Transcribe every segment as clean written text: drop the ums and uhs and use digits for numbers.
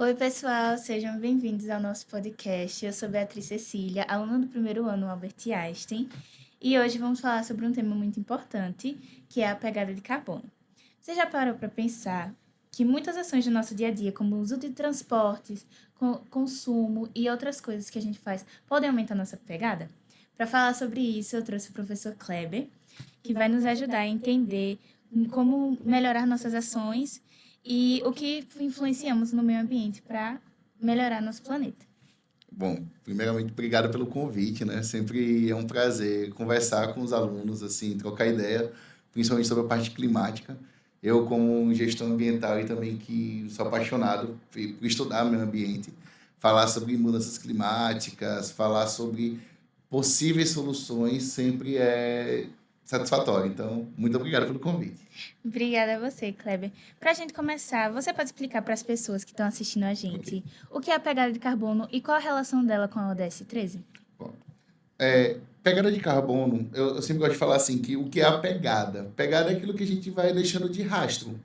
Oi, pessoal, sejam bem-vindos ao nosso podcast. Eu sou Beatriz Cecília, aluna do primeiro ano Albert Einstein, e hoje vamos falar sobre um tema muito importante, que é a pegada de carbono. Você já parou para pensar que muitas ações do nosso dia a dia, como o uso de transportes, consumo e outras coisas que a gente faz, podem aumentar nossa pegada? Para falar sobre isso, eu trouxe o professor Kleber, que vai nos ajudar a entender como melhorar nossas ações e o que influenciamos no meio ambiente para melhorar nosso planeta. Bom, primeiramente, obrigado pelo convite, né? Sempre é um prazer conversar com os alunos, assim, trocar ideia, principalmente sobre a parte climática. Eu, como um gestor ambiental e também que sou apaixonado por estudar meio ambiente, falar sobre mudanças climáticas, falar sobre possíveis soluções sempre é satisfatório. Então, muito obrigado pelo convite. Obrigada a você, Kleber. Para a gente começar, você pode explicar para as pessoas que estão assistindo a Ok. gente o que é a pegada de carbono e qual a relação dela com a ODS 13? Bom, pegada de carbono, eu sempre gosto de falar assim, que o que é a pegada? Pegada é aquilo que a gente vai deixando de rastro.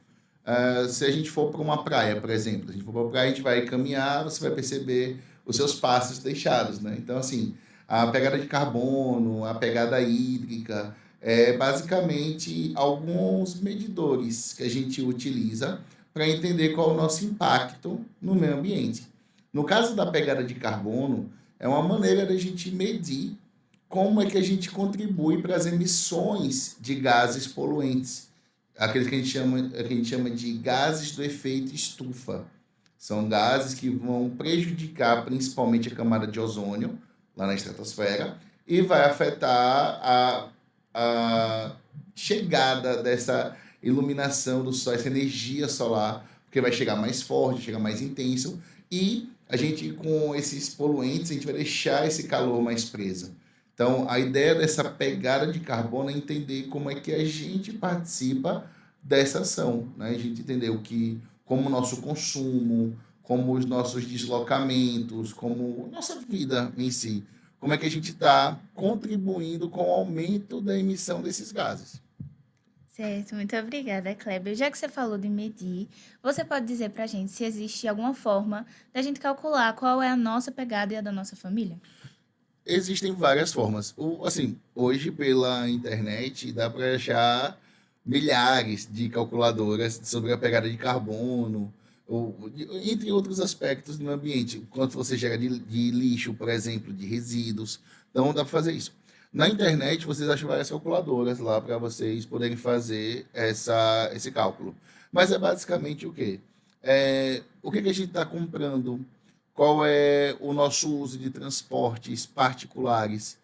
Se a gente for para uma praia, por exemplo, se a gente for para a praia, a gente vai caminhar, você vai perceber os seus passos deixados, né? Então, assim, a pegada de carbono, a pegada hídrica, é basicamente alguns medidores que a gente utiliza para entender qual é o nosso impacto no meio ambiente. No caso da pegada de carbono, é uma maneira da gente medir como é que a gente contribui para as emissões de gases poluentes, aqueles que a gente chama de gases do efeito estufa. São gases que vão prejudicar principalmente a camada de ozônio, lá na estratosfera, e vai afetar a chegada dessa iluminação do sol, essa energia solar, porque vai chegar mais forte, chegar mais intenso, e a gente, com esses poluentes, a gente vai deixar esse calor mais preso. Então, a ideia dessa pegada de carbono é entender como é que a gente participa dessa ação, né? A gente entender como o nosso consumo, como os nossos deslocamentos, como nossa vida em si, como é que a gente está contribuindo com o aumento da emissão desses gases. Certo, muito obrigada, Kleber. Já que você falou de medir, você pode dizer para a gente se existe alguma forma da gente calcular qual é a nossa pegada e a da nossa família? Existem várias formas. Assim, hoje pela internet dá para achar milhares de calculadoras sobre a pegada de carbono, entre outros aspectos do ambiente. Quanto você gera de lixo, por exemplo, de resíduos. Então dá para fazer isso. Na internet vocês acham várias calculadoras lá para vocês poderem fazer esse cálculo. Mas é basicamente o quê? O que que a gente está comprando? Qual é o nosso uso de transportes particulares?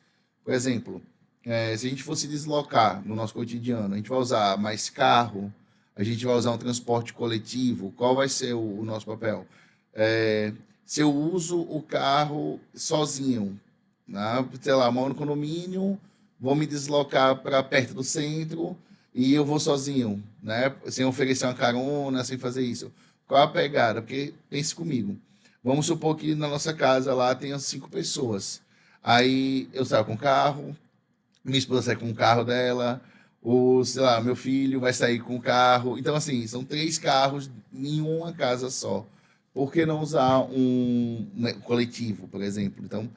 Por exemplo, se a gente fosse deslocar no nosso cotidiano, a gente vai usar mais carro, a gente vai usar um transporte coletivo, qual vai ser o nosso papel? É, se eu uso o carro sozinho, né? Sei lá, moro no condomínio, vou me deslocar para perto do centro e eu vou sozinho, né? Sem oferecer uma carona, sem fazer isso. Qual a pegada? Porque pense comigo. Vamos supor que na nossa casa lá tenha 5 pessoas. Aí eu saio com o carro, minha esposa sai com o carro dela, sei lá, meu filho vai sair com o carro. Então, assim, são 3 carros em uma casa só. Por que não usar um, né, coletivo, por exemplo? Então,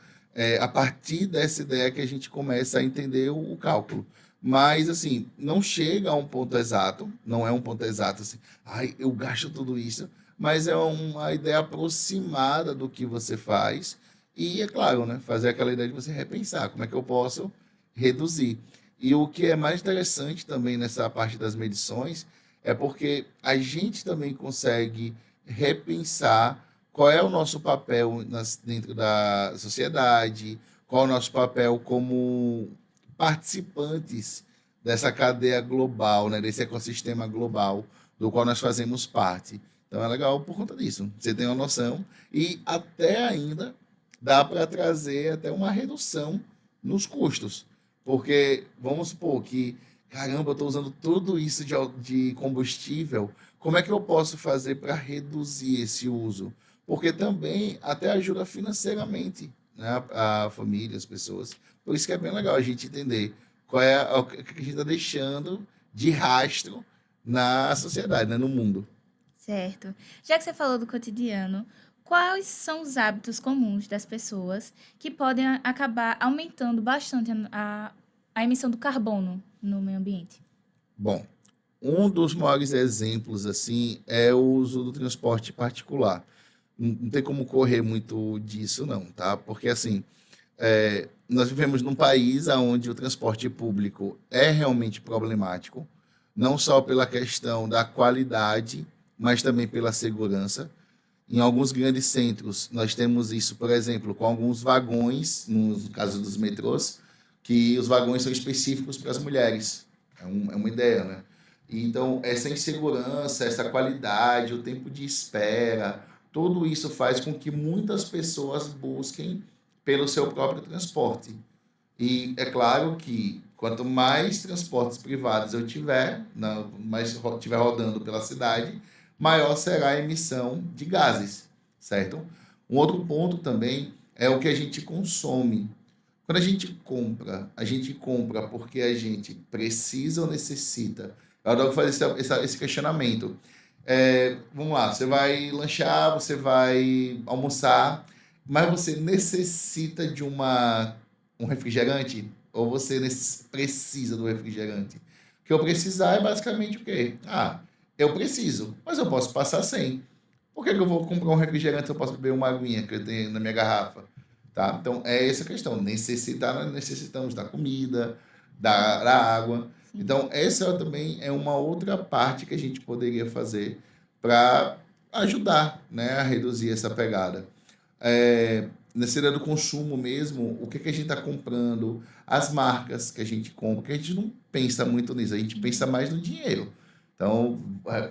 a partir dessa ideia que a gente começa a entender o cálculo. Mas, assim, não chega a um ponto exato, não é um ponto exato assim, ai, eu gasto tudo isso, mas é uma ideia aproximada do que você faz. E, é claro, né, fazer aquela ideia de você repensar como é que eu posso reduzir. E o que é mais interessante também nessa parte das medições é porque a gente também consegue repensar qual é o nosso papel dentro da sociedade, qual é o nosso papel como participantes dessa cadeia global, né, desse ecossistema global do qual nós fazemos parte. Então é legal por conta disso. Você tem uma noção e até ainda dá para trazer até uma redução nos custos. Porque vamos supor que, caramba, eu estou usando tudo isso de combustível, como é que eu posso fazer para reduzir esse uso? Porque também até ajuda financeiramente, né, a família, as pessoas. Por isso que é bem legal a gente entender o que a gente está deixando de rastro na sociedade, né, no mundo. Certo. Já que você falou do cotidiano, quais são os hábitos comuns das pessoas que podem acabar aumentando bastante a emissão do carbono no meio ambiente? Bom, um dos maiores exemplos assim é o uso do transporte particular. Não tem como correr muito disso, não, tá? Porque assim, nós vivemos num país onde o transporte público é realmente problemático, não só pela questão da qualidade, mas também pela segurança. Em alguns grandes centros, nós temos isso, por exemplo, com alguns vagões, no caso dos metrôs, que os vagões são específicos para as mulheres. É uma ideia, né? Então, essa insegurança, essa qualidade, o tempo de espera, tudo isso faz com que muitas pessoas busquem pelo seu próprio transporte. E é claro que quanto mais transportes privados eu tiver, mais tiver rodando pela cidade, maior será a emissão de gases, certo? Um outro ponto também é o que a gente consome. Quando a gente compra porque a gente precisa ou necessita. Eu adoro fazer esse questionamento. Vamos lá, você vai lanchar, você vai almoçar, mas você necessita de um refrigerante? Ou você precisa do refrigerante? O que eu precisar é basicamente o quê? Ah, eu preciso, mas eu posso passar sem. Por que que eu vou comprar um refrigerante se eu posso beber uma aguinha que eu tenho na minha garrafa? Tá? Então, é essa a questão. Necessitar, nós necessitamos da comida, da água. Sim. Então, essa também é uma outra parte que a gente poderia fazer para ajudar, né, a reduzir essa pegada. Nessa área do consumo mesmo, o que que a gente está comprando, as marcas que a gente compra, que a gente não pensa muito nisso, a gente pensa mais no dinheiro. Então,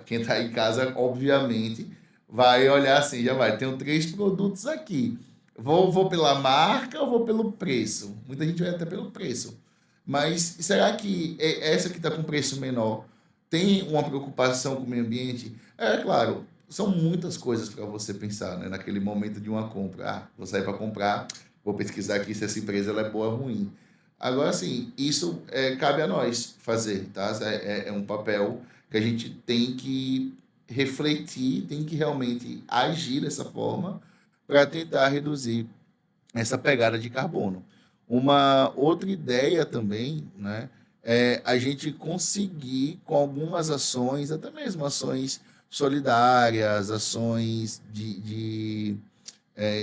quem está em casa, obviamente, vai olhar assim, já vai, tenho três produtos aqui. Vou pela marca ou vou pelo preço? Muita gente vai até pelo preço. Mas será que essa que está com preço menor tem uma preocupação com o meio ambiente? É claro, são muitas coisas para você pensar, né, naquele momento de uma compra. Ah, vou sair para comprar, vou pesquisar aqui se essa empresa ela é boa ou ruim. Agora, sim, isso cabe a nós fazer, tá? É um papel que a gente tem que refletir, tem que realmente agir dessa forma para tentar reduzir essa pegada de carbono. Uma outra ideia também, né, é a gente conseguir, com algumas ações, até mesmo ações solidárias, ações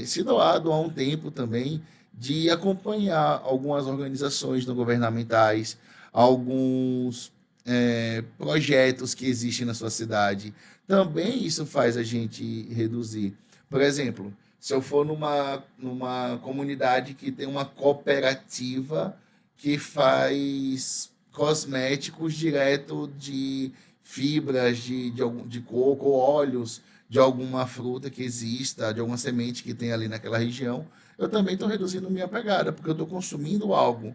se doar um tempo também, de acompanhar algumas organizações não governamentais, alguns projetos que existem na sua cidade. Também isso faz a gente reduzir. Por exemplo, se eu for numa comunidade que tem uma cooperativa que faz cosméticos direto de fibras de coco, ou óleos de alguma fruta que exista, de alguma semente que tem ali naquela região, eu também estou reduzindo minha pegada, porque eu estou consumindo algo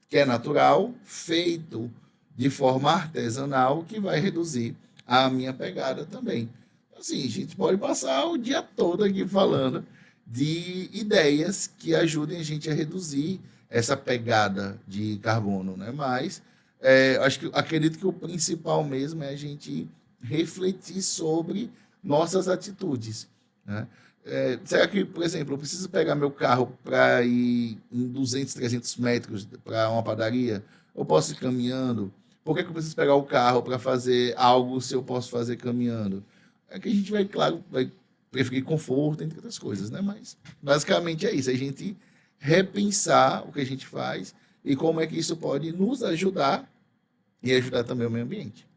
que é natural, feito de forma artesanal, que vai reduzir a minha pegada também. Assim, a gente pode passar o dia todo aqui falando de ideias que ajudem a gente a reduzir essa pegada de carbono, né? Mas acredito que o principal mesmo é a gente refletir sobre nossas atitudes, né? Será que, por exemplo, eu preciso pegar meu carro para ir em 200, 300 metros para uma padaria? Eu posso ir caminhando? Por que que eu preciso pegar o carro para fazer algo se eu posso fazer caminhando? É que a gente vai, claro, vai preferir conforto, entre outras coisas, né? Mas basicamente é isso, a gente repensar o que a gente faz e como é que isso pode nos ajudar e ajudar também o meio ambiente.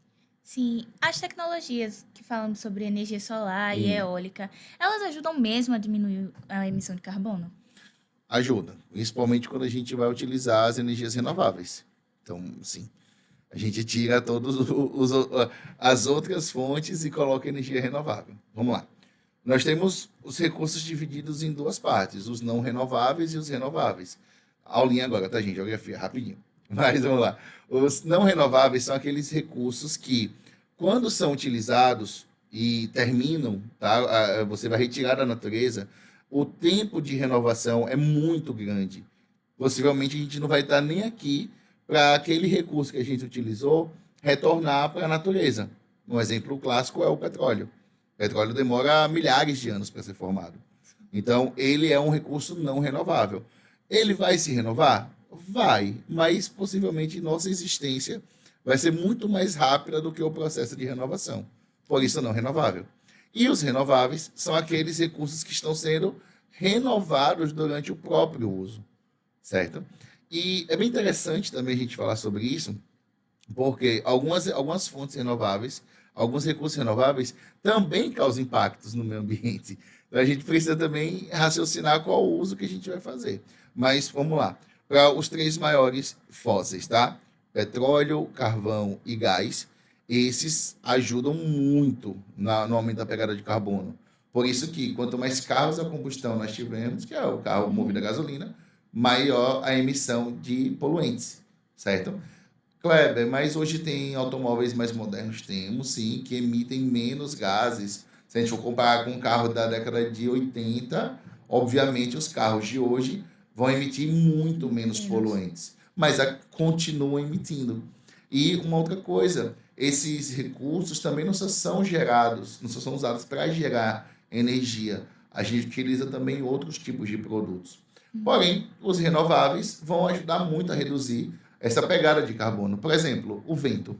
Sim, as tecnologias que falamos sobre energia solar e Hum. eólica, elas ajudam mesmo a diminuir a emissão de carbono? Ajuda, principalmente quando a gente vai utilizar as energias renováveis. Então, sim, a gente tira todas as outras fontes e coloca energia renovável. Vamos lá. Nós temos os recursos divididos em duas partes, os não renováveis e os renováveis. Aulinha agora, tá, gente? Geografia, rapidinho. Mas vamos lá. Os não renováveis são aqueles recursos que, quando são utilizados e terminam, tá? Você vai retirar da natureza, o tempo de renovação é muito grande. Possivelmente a gente não vai estar nem aqui para aquele recurso que a gente utilizou retornar para a natureza. Um exemplo clássico é o petróleo. Petróleo demora milhares de anos para ser formado. Então, ele é um recurso não renovável. Ele vai se renovar? Vai, mas possivelmente nossa existência vai ser muito mais rápida do que o processo de renovação. Por isso, não renovável. E os renováveis são aqueles recursos que estão sendo renovados durante o próprio uso, certo? E é bem interessante também a gente falar sobre isso, porque algumas fontes renováveis, alguns recursos renováveis também causam impactos no meio ambiente. Então a gente precisa também raciocinar qual o uso que a gente vai fazer. Mas vamos lá. Para os três maiores fósseis, tá? Petróleo, carvão e gás, esses ajudam muito no aumento da pegada de carbono. Por isso que quanto mais carros a combustão nós tivermos, que é o carro movido a gasolina, maior a emissão de poluentes, certo? Kleber, mas hoje tem automóveis mais modernos, temos sim, que emitem menos gases. Se a gente for comparar com um carro da década de 80, obviamente os carros de hoje vão emitir muito menos Menos. poluentes, mas continuam emitindo. E uma outra coisa, esses recursos também não só são gerados, não só são usados para gerar energia. A gente utiliza também outros tipos de produtos. Porém, os renováveis vão ajudar muito a reduzir essa pegada de carbono. Por exemplo, o vento.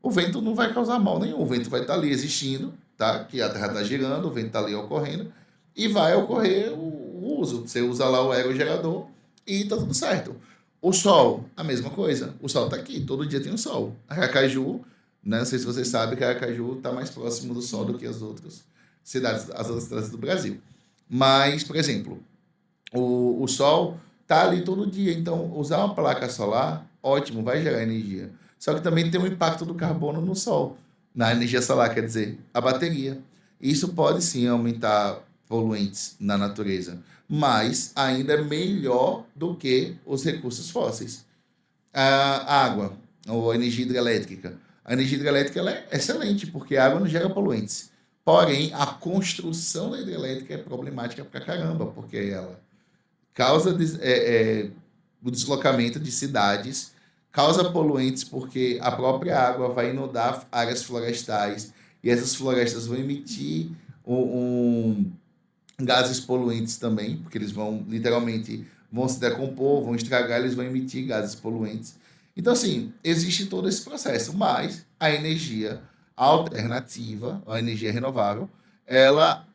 O vento não vai causar mal nenhum. O vento vai estar ali existindo, tá? Que a Terra está girando, o vento está ali ocorrendo, e vai ocorrer o uso. Você usa lá o aerogerador e está tudo certo. O sol, a mesma coisa. O sol está aqui, todo dia tem o sol. Aracaju, né? Não sei se vocês sabem que Aracaju está mais próximo do sol do que as outras cidades do Brasil. Mas, por exemplo, o sol tá ali todo dia. Então, usar uma placa solar, ótimo, vai gerar energia. Só que também tem um impacto do carbono no sol, na energia solar, quer dizer, a bateria. Isso pode sim aumentar poluentes na natureza, mas ainda é melhor do que os recursos fósseis. A água, ou a energia hidrelétrica. A energia hidrelétrica ela é excelente, porque a água não gera poluentes. Porém, a construção da hidrelétrica é problemática pra caramba, porque ela causa o deslocamento de cidades, causa poluentes porque a própria água vai inundar áreas florestais e essas florestas vão emitir um gases poluentes também, porque eles vão literalmente vão se decompor, vão estragar, eles vão emitir gases poluentes. Então, assim, existe todo esse processo, mas a energia alternativa, a energia renovável, ela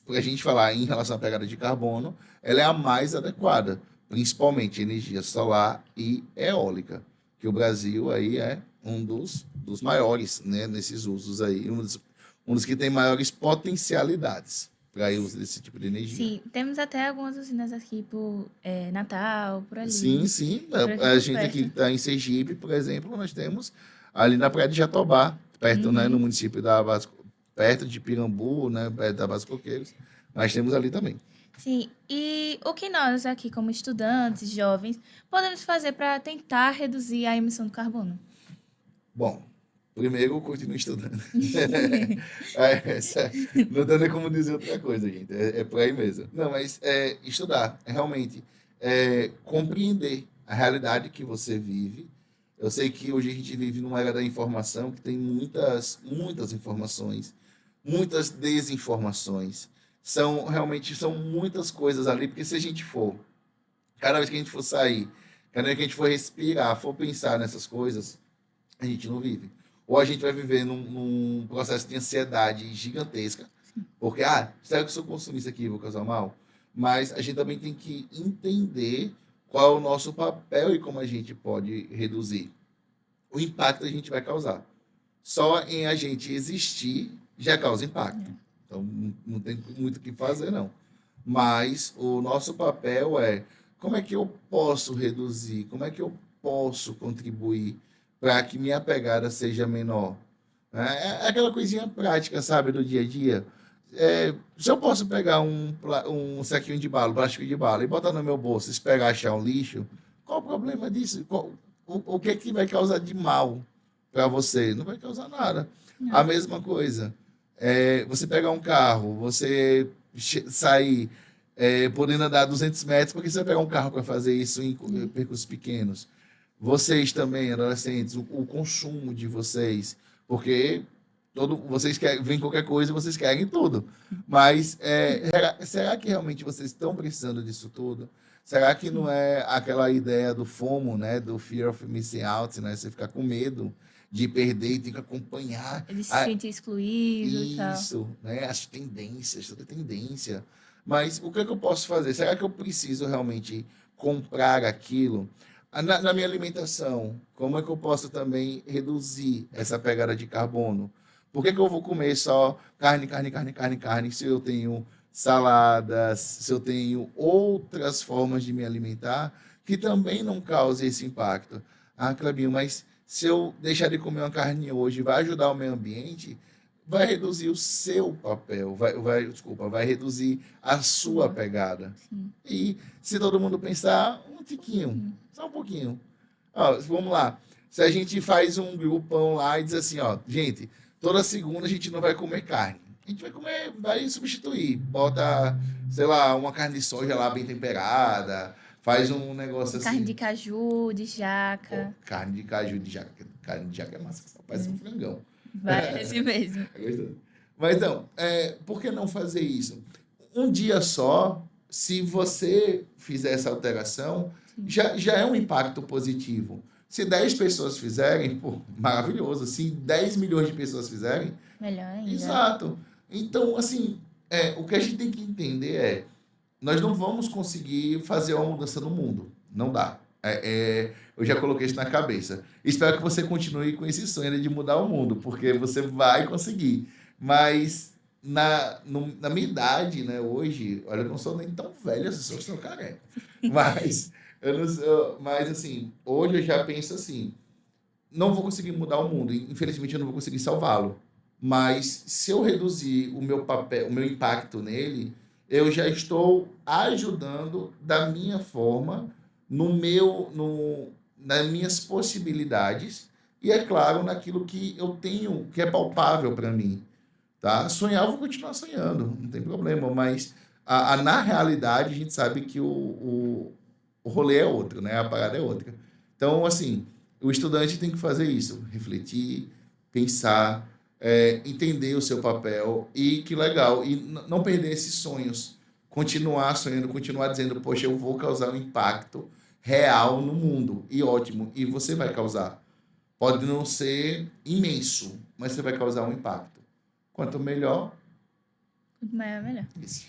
para a gente falar em relação à pegada de carbono, ela é a mais adequada, principalmente energia solar e eólica, que o Brasil aí é dos maiores, né, nesses usos aí, um dos que tem maiores potencialidades para o uso desse tipo de energia. Sim, temos até algumas usinas aqui por Natal, por Sim, ali, sim, por aqui a por gente aqui que perto. está em Sergipe, por exemplo, nós temos ali na Praia de Jatobá, perto, né, no Uhum. município perto de Pirambu, né, perto da Base Coqueiros, nós temos ali também. Sim, e o que nós aqui, como estudantes, jovens, podemos fazer para tentar reduzir a emissão do carbono? Bom, primeiro eu continuo estudando. Não tem nem como dizer outra coisa, gente. É por aí mesmo. Não, mas estudar, realmente compreender a realidade que você vive. Eu sei que hoje a gente vive numa era da informação que tem muitas informações, muitas desinformações. São muitas coisas ali, porque se a gente for, cada vez que a gente for sair, cada vez que a gente for respirar, for pensar nessas coisas, a gente não vive. Ou a gente vai viver num processo de ansiedade gigantesca, porque, será que se eu consumir isso aqui eu vou causar mal? Mas a gente também tem que entender qual é o nosso papel e como a gente pode reduzir o impacto que a gente vai causar. Só em a gente existir já causa impacto. Então não tem muito o que fazer, não. Mas o nosso papel é como é que eu posso reduzir, como é que eu posso contribuir para que minha pegada seja menor. É aquela coisinha prática, sabe, do dia a dia. Se eu posso pegar um saquinho de bala, um plástico de bala, e botar no meu bolso e esperar achar um lixo, qual o problema disso? O que é que vai causar de mal para você? Não vai causar nada. A Não. mesma coisa. Você pegar um carro, você sair podendo andar 200 metros, porque você vai pegar um carro para fazer isso em percursos pequenos. Vocês também, adolescentes, o consumo de vocês, porque vocês querem, vem qualquer coisa, vocês querem tudo. Mas será que realmente vocês estão precisando disso tudo? Será que não Sim. é aquela ideia do FOMO, né? Do Fear of Missing Out, né? Você ficar com medo de perder e tem que acompanhar Ele se sente excluído e tal. isso, né? As tendências, toda tendência. Mas o que é que eu posso fazer? Será que eu preciso realmente comprar aquilo? Na minha alimentação, como é que eu posso também reduzir essa pegada de carbono? Por que que eu vou comer só carne, carne, carne, carne, carne, se eu tenho saladas, se eu tenho outras formas de me alimentar que também não causem esse impacto? Ah, Clebinho, mas se eu deixar de comer uma carne hoje, vai ajudar o meio ambiente? Vai reduzir o seu papel, desculpa, vai reduzir a sua Boa. pegada. Sim. E se todo mundo pensar, um tiquinho, só um pouquinho. Ó, vamos lá. Se a gente faz um grupão lá e diz assim, ó, gente, toda segunda a gente não vai comer carne. A gente vai comer, vai substituir. Bota, sei lá, uma carne de soja lá bem temperada, faz um negócio Carne de assim. caju, de Pô, jaca. carne de caju de jaca. Carne de jaca é massa, só parece um frangão. Parece mesmo. É gostoso. Mas não, por que não fazer isso? Um dia só, se você fizer essa alteração, Sim. já é um impacto positivo. Se 10 pessoas fizerem, pô, maravilhoso. Se 10 milhões de pessoas fizerem, Melhor ainda. exato. Então, assim, o que a gente tem que entender nós não vamos conseguir fazer uma mudança no mundo. Não dá. Eu já coloquei isso na cabeça. Espero que você continue com esse sonho de mudar o mundo, porque você vai conseguir. Mas na minha idade, né, hoje, olha que eu não sou nem tão velho, eu sou careca. Mas, eu não mas assim, hoje eu já penso assim, não vou conseguir mudar o mundo, infelizmente eu não vou conseguir salvá-lo. Mas se eu reduzir o meu papel, o meu impacto nele, eu já estou ajudando da minha forma, no meu, no, nas minhas possibilidades e é claro naquilo que eu tenho, que é palpável para mim, tá? Sonhar eu vou continuar sonhando, não tem problema, mas na realidade a gente sabe que o rolê é outro, né? A parada é outra. Então, assim, o estudante tem que fazer isso, refletir, pensar, entender o seu papel e que legal, e não perder esses sonhos, continuar sonhando, continuar dizendo, poxa, eu vou causar um impacto real no mundo, e ótimo, e você vai causar. Pode não ser imenso, mas você vai causar um impacto. Quanto melhor, Quanto maior, melhor. isso.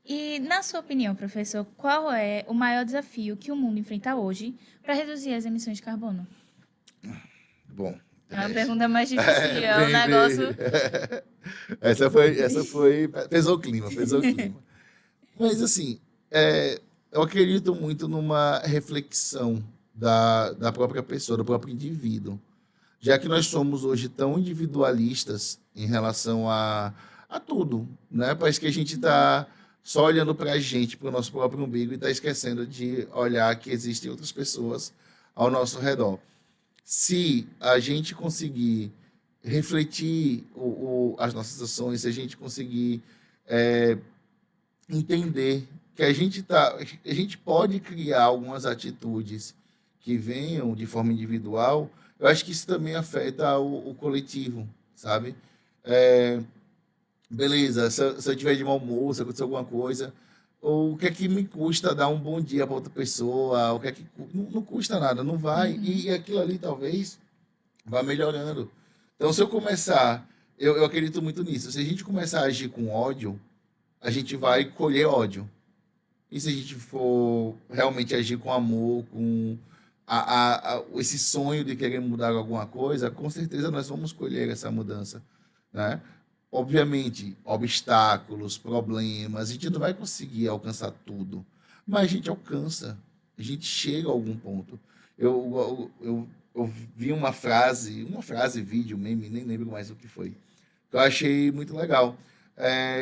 E, na sua opinião, professor, qual é o maior desafio que o mundo enfrenta hoje para reduzir as emissões de carbono? Bom, É uma pergunta mais difícil, é, é um negócio. essa foi, pesou o clima, pesou o clima. Mas assim, eu acredito muito numa reflexão da própria pessoa, do próprio indivíduo. Já que nós somos hoje tão individualistas em relação a tudo, né? Parece que a gente está só olhando para a gente, para o nosso próprio umbigo e está esquecendo de olhar que existem outras pessoas ao nosso redor. Se a gente conseguir refletir as nossas ações, se a gente conseguir entender que a gente pode criar algumas atitudes que venham de forma individual, eu acho que isso também afeta o coletivo, sabe? É, beleza, se eu tiver de mau humor, se acontecer alguma coisa, o que é que me custa dar um bom dia para outra pessoa? O que é que não custa nada, não vai. E aquilo ali talvez vá melhorando. Então, se eu começar, eu acredito muito nisso. Se a gente começar a agir com ódio, a gente vai colher ódio. E se a gente for realmente agir com amor, com esse sonho de querer mudar alguma coisa, com certeza nós vamos colher essa mudança, né? Obviamente, obstáculos, problemas, a gente não vai conseguir alcançar tudo, mas a gente alcança, a gente chega a algum ponto. Eu vi uma frase, vídeo, meme, nem lembro mais o que foi, que eu achei muito legal,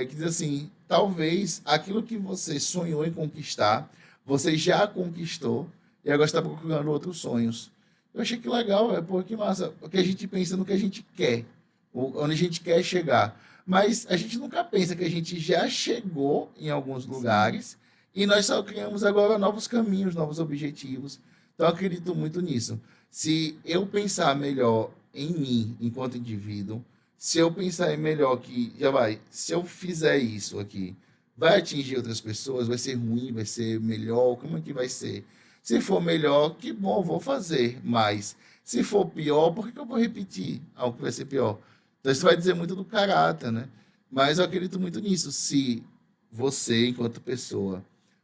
que diz assim, talvez aquilo que você sonhou em conquistar, você já conquistou e agora está procurando outros sonhos. Eu achei que legal, pô, que massa, porque a gente pensa no que a gente quer, onde a gente quer chegar. Mas a gente nunca pensa que a gente já chegou em alguns Sim. lugares e nós só criamos agora novos caminhos, novos objetivos. Então, eu acredito muito nisso. Se eu pensar melhor em mim enquanto indivíduo, se eu pensar em melhor que já vai, se eu fizer isso aqui, vai atingir outras pessoas, vai ser ruim, vai ser melhor, como é que vai ser? Se for melhor, que bom, vou fazer mais. Se for pior, por que que eu vou repetir algo que vai ser pior? Então isso vai dizer muito do caráter, né? Mas eu acredito muito nisso. Se você, enquanto pessoa,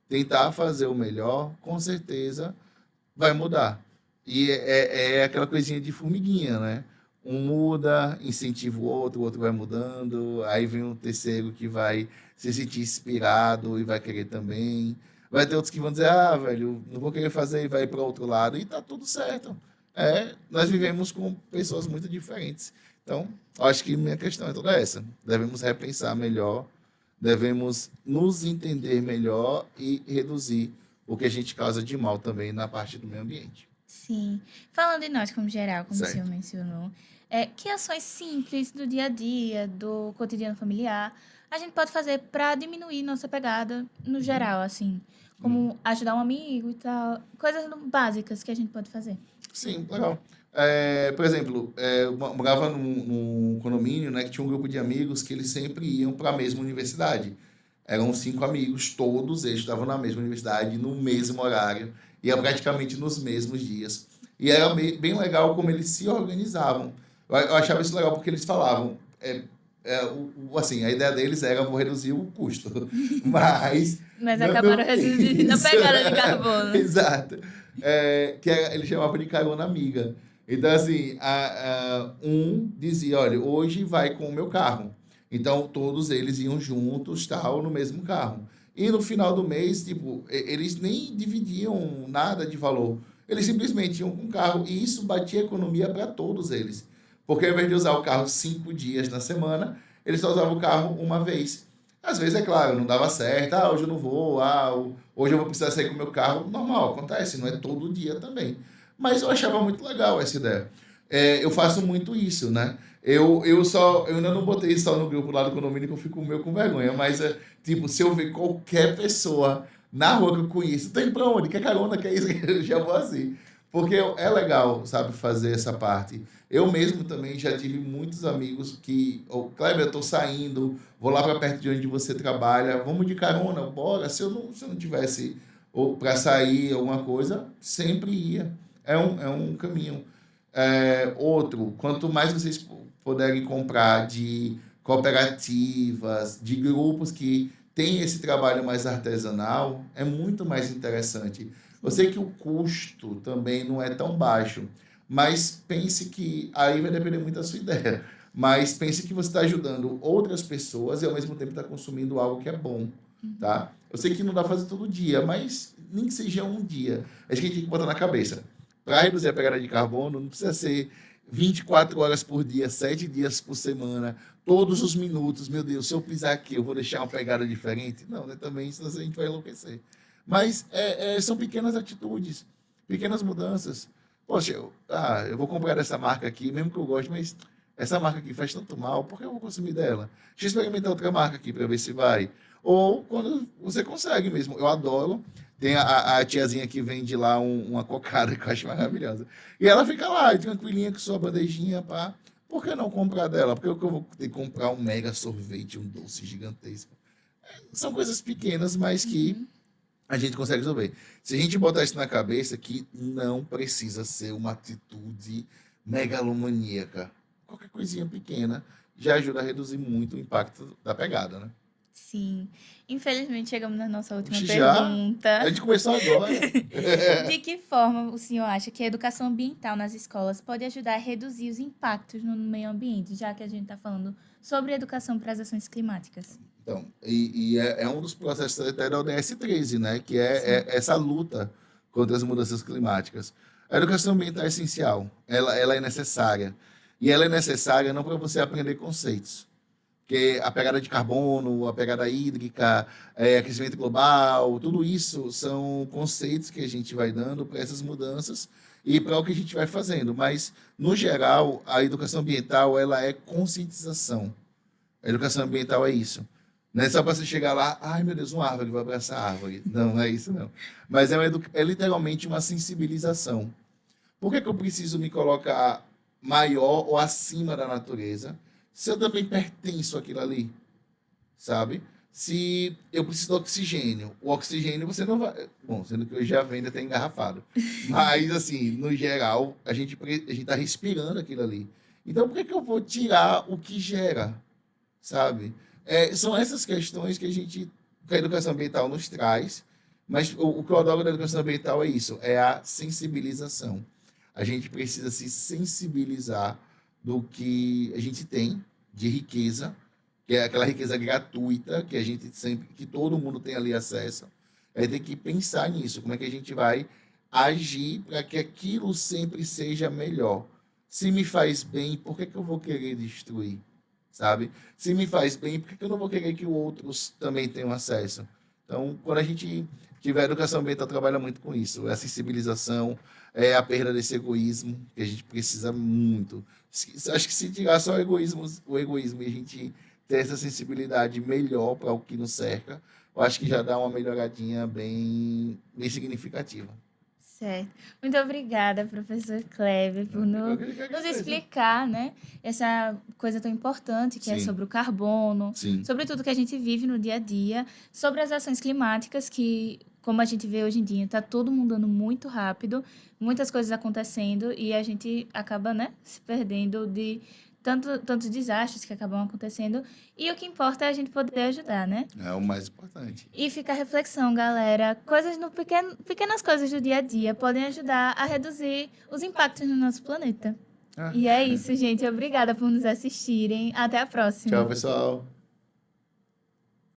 tentar fazer o melhor, com certeza vai mudar. E é aquela coisinha de formiguinha, né? Um muda, incentiva o outro vai mudando, aí vem um terceiro que vai se sentir inspirado e vai querer também. Vai ter outros que vão dizer, ah, velho, não vou querer fazer e vai para outro lado, e tá tudo certo. Nós vivemos com pessoas muito diferentes. Então, acho que minha questão é toda essa. Devemos repensar melhor, devemos nos entender melhor e reduzir o que a gente causa de mal também na parte do meio ambiente. Sim. Falando em nós como geral, como o senhor Certo. mencionou, que ações simples do dia a dia, do cotidiano familiar, a gente pode fazer para diminuir nossa pegada no Uhum, geral, assim, uhum. como ajudar um amigo e tal, coisas básicas que a gente pode fazer. Sim, legal. Por exemplo, eu morava num condomínio, né, que tinha um grupo de amigos que eles sempre iam para a mesma universidade. Eram 5 amigos, todos eles estavam na mesma universidade, no mesmo horário, e praticamente nos mesmos dias. E era bem legal como eles se organizavam. Eu achava isso legal porque eles falavam, assim, a ideia deles era, vou reduzir o custo, mas Mas não, acabaram não reduzindo a isso. pegada de carbono. Exato. Ele chamava de carona amiga. Então, assim, um dizia, olha, hoje vai com o meu carro. Então, todos eles iam juntos, tal, no mesmo carro. E no final do mês, tipo, eles nem dividiam nada de valor. Eles simplesmente iam com o carro e isso batia economia para todos eles. Porque ao invés de usar o carro 5 dias na semana, eles só usavam o carro uma vez. Às vezes, é claro, não dava certo, hoje eu não vou, hoje eu vou precisar sair com o meu carro. Normal, acontece, não é todo dia também. Mas eu achava muito legal essa ideia. Eu faço muito isso, né? Eu ainda não botei só no grupo lá do condomínio que eu fico meio com vergonha, mas tipo, se eu ver qualquer pessoa na rua que eu conheço, tem pra onde? Quer carona? Quer isso? Eu já vou assim. Porque é legal, sabe, fazer essa parte. Eu mesmo também já tive muitos amigos que, Kleber, eu tô saindo, vou lá para perto de onde você trabalha, vamos de carona, bora. Se eu não tivesse ou para sair alguma coisa, sempre ia. É um caminho. Outro, quanto mais vocês puderem comprar de cooperativas, de grupos que têm esse trabalho mais artesanal, é muito mais interessante. Eu Sim. sei que o custo também não é tão baixo, mas pense que aí vai depender muito da sua ideia. Mas pense que você está ajudando outras pessoas e ao mesmo tempo está consumindo algo que é bom, Uhum. tá? Eu sei que não dá pra fazer todo dia, mas nem que seja um dia. Acho que a gente tem que botar na cabeça. Para reduzir a pegada de carbono, não precisa ser 24 horas por dia, 7 dias por semana, todos os minutos. Meu Deus, se eu pisar aqui, eu vou deixar uma pegada diferente? Não, né? Também, senão a gente vai enlouquecer. Mas são pequenas atitudes, pequenas mudanças. Poxa, eu vou comprar essa marca aqui, mesmo que eu goste, mas essa marca aqui faz tanto mal, por que eu vou consumir dela? Deixa eu experimentar outra marca aqui para ver se vai. Ou quando você consegue mesmo. Eu adoro. Tem a tiazinha que vende lá uma cocada que eu acho maravilhosa. E ela fica lá, tranquilinha, com sua bandejinha, pá. Por que não comprar dela? Porque eu vou ter que comprar um mega sorvete, um doce gigantesco. São coisas pequenas, mas que Uhum. a gente consegue resolver. Se a gente botar isso na cabeça, que não precisa ser uma atitude megalomaníaca. Qualquer coisinha pequena já ajuda a reduzir muito o impacto da pegada, né? Sim. Infelizmente, chegamos na nossa última Oxe, já? A pergunta. gente começou agora. De que forma o senhor acha que a educação ambiental nas escolas pode ajudar a reduzir os impactos no meio ambiente, já que a gente está falando sobre educação para as ações climáticas? Então, e é um dos processos até da ODS 13, né? Que Sim. é essa luta contra as mudanças climáticas. A educação ambiental é essencial, ela é necessária. E ela é necessária não para você aprender conceitos, porque a pegada de carbono, a pegada hídrica, aquecimento global, tudo isso são conceitos que a gente vai dando para essas mudanças e para o que a gente vai fazendo. Mas, no geral, a educação ambiental ela é conscientização. A educação ambiental é isso. Não é só para você chegar lá, ai meu Deus, uma árvore, vou abraçar a árvore. Não, não é isso não. Mas é literalmente uma sensibilização. Por que eu preciso me colocar maior ou acima da natureza? se eu também pertenço àquilo ali, sabe? Se eu preciso de oxigênio, o oxigênio você não vai. Bom, sendo que hoje já vende até engarrafado. Mas, assim, no geral, a gente tá respirando aquilo ali. Então, por que que eu vou tirar o que gera, sabe? São essas questões que a educação ambiental nos traz, mas o que eu adoro da educação ambiental é isso, é a sensibilização. A gente precisa se sensibilizar do que a gente tem de riqueza, que é aquela riqueza gratuita que a gente sempre, que todo mundo tem ali acesso. É ter que pensar nisso, como é que a gente vai agir para que aquilo sempre seja melhor. Se me faz bem, por que que eu vou querer destruir? Sabe? Se me faz bem, por que que eu não vou querer que outros também tenham acesso? Então, quando a gente tiver educação ambiental, trabalha muito com isso. É a sensibilização, é a perda desse egoísmo, que a gente precisa muito. Acho que se tirar só o egoísmo e a gente ter essa sensibilidade melhor para o que nos cerca, eu acho que já dá uma melhoradinha bem significativa. Certo. Muito obrigada, professor Kleber, por Eu que nos agradeço. explicar, né, essa coisa tão importante que é Sim, sobre o carbono, sim. sobre tudo que a gente vive no dia a dia, sobre as ações climáticas que, como a gente vê hoje em dia, está tudo mudando muito rápido, muitas coisas acontecendo e a gente acaba, né, se perdendo de tantos desastres que acabam acontecendo. E o que importa é a gente poder ajudar, né? É o mais importante. E fica a reflexão, galera. Coisas no pequenas coisas do dia a dia podem ajudar a reduzir os impactos no nosso planeta. Ah, E é isso, gente. Obrigada por nos assistirem. Até a tchau, próxima. pessoal.